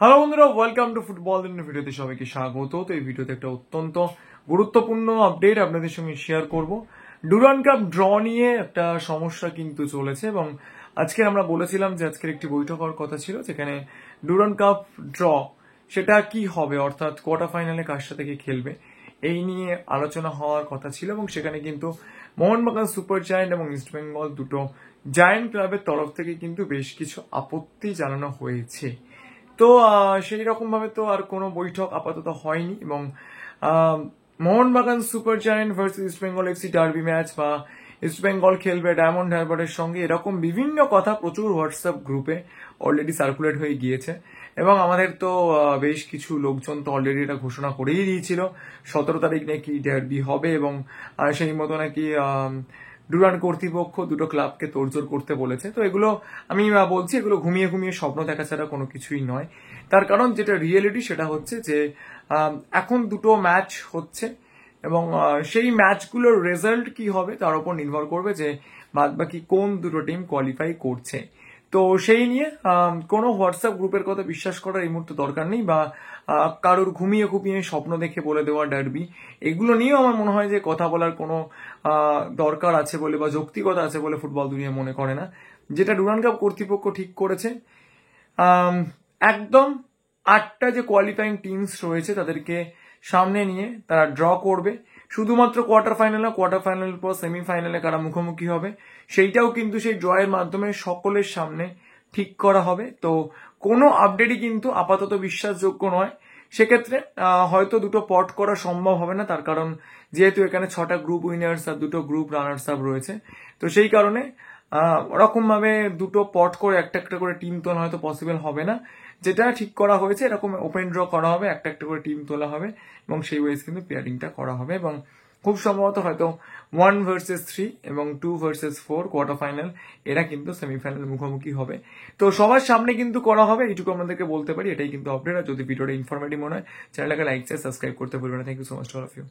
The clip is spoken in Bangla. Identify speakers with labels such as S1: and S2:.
S1: হ্যালো বন্ধুরা, ওয়েলকাম টু ফুটবল দিনের ভিডিওতে সবাইকে স্বাগত। তো এই ভিডিওতে একটা অত্যন্ত গুরুত্বপূর্ণ আপডেট আপনাদের সঙ্গে শেয়ার করব। ডুরান্ড কাপ ড্র নিয়ে একটা সমস্যা কিন্তু চলেছে এবং আজকে আমরা বলেছিলাম যে আজকের একটি বৈঠক হওয়ার কথা ছিল, যেখানে ডুরান্ড কাপ ড্র সেটা কি হবে, অর্থাৎ কোয়ার্টার ফাইনালে কার সাথে কে খেলবে এই নিয়ে আলোচনা হওয়ার কথা ছিল। এবং সেখানে কিন্তু মোহনবাগান সুপার জায়ান্ট এবং ইস্ট বেঙ্গল দুটো জায়ান্ট ক্লাবের তরফ থেকে কিন্তু বেশ কিছু আপত্তি জানানো হয়েছে। তো সেই রকম ভাবে তো আর কোনো বৈঠক আপাতত হয়নি এবং Mohun Bagan super giant versus east Bengal FC derby match বা ইস্ট বেঙ্গল খেলবে ডায়মন্ড হারবারের সঙ্গে, এরকম বিভিন্ন কথা প্রচুর হোয়াটসঅ্যাপ গ্রুপে অলরেডি সার্কুলেট হয়ে গিয়েছে। এবং আমাদের তো বেশ কিছু লোকজন তো অলরেডি এটা ঘোষণা করেই দিয়েছিল 17 তারিখ নাকি ডার্বি হবে এবং সেই মতো নাকি ডুরান্ড কর্তৃপক্ষ দুটো ক্লাবকে তোড়জোড় করতে বলেছে। তো এগুলো আমি বলছি, এগুলো ঘুমিয়ে ঘুমিয়ে স্বপ্ন দেখা ছাড়া কোনো কিছুই নয়। তার কারণ যেটা রিয়েলিটি সেটা হচ্ছে যে এখন দুটো ম্যাচ হচ্ছে এবং সেই ম্যাচগুলোর রেজাল্ট কি হবে তার উপর নির্ভর করবে যে বাদবাকি কোন দুটো টিম কোয়ালিফাই করছে। তো সেই নিয়ে কোনো হোয়াটসঅ্যাপ গ্রুপের কথা বিশ্বাস করার এই মুহূর্তে দরকার নেই, বা কারোর ঘুমিয়ে ঘুমিয়ে স্বপ্ন দেখে বলে দেওয়া ডার্বি, এগুলো নিয়েও আমার মনে হয় যে কথা বলার কোনো দরকার আছে বলে বা যৌক্তিকতা আছে বলে ফুটবল দুনিয়া মনে করে না। যেটা ডুরান্ড কাপ কর্তৃপক্ষ ঠিক করেছে, একদম 8টা যে কোয়ালিফাইং টিমস রয়েছে তাদেরকে সামনে নিয়ে তারা ড্র করবে। শুধুমাত্র কোয়ার্টার ফাইনালের পর সেমিফাইনালে কারা মুখোমুখি হবে সেইটাও কিন্তু সেই ড্রয়ের মাধ্যমে সকলের সামনে ঠিক করা হবে। তো কোনো আপডেটই কিন্তু আপাতত বিশ্বাসযোগ্য নয়। সেক্ষেত্রে হয়তো দুটো পট করা সম্ভব হবে না, তার কারণ যেহেতু এখানে 6টা গ্রুপ উইনার্স আর দুটো গ্রুপ রানার্স আপ রয়েছে। তো সেই কারণে ওরকম ভাবে দুটো পট করে একটা একটা করে টিম তোলা হয়তো পসিবল হবে না। যেটা ঠিক করা হয়েছে এরকম ওপেন ড্র করা হবে, একটা একটা করে টিম তোলা হবে এবং সেই ওয়েজ কিন্তু পেয়ারিংটা করা হবে এবং খুব সম্ভবত হয়তো 1 ভার্সেস 3 এবং 2 ভার্সেস 4 কোয়ার্টার ফাইনাল এরা কিন্তু সেমিফাইনাল মুখোমুখি হবে। তো সবার সামনে কিন্তু করা হবে, এইটুকু আপনাদেরকে বলতে পারি। এটাই কিন্তু আপডেট। আর যদি ভিডিওটা ইনফরমেটিভ মনে হয় চ্যানেলটাকে লাইক সাবস্ক্রাইব করতে ভুলবেন না। Thank you so much to all of you.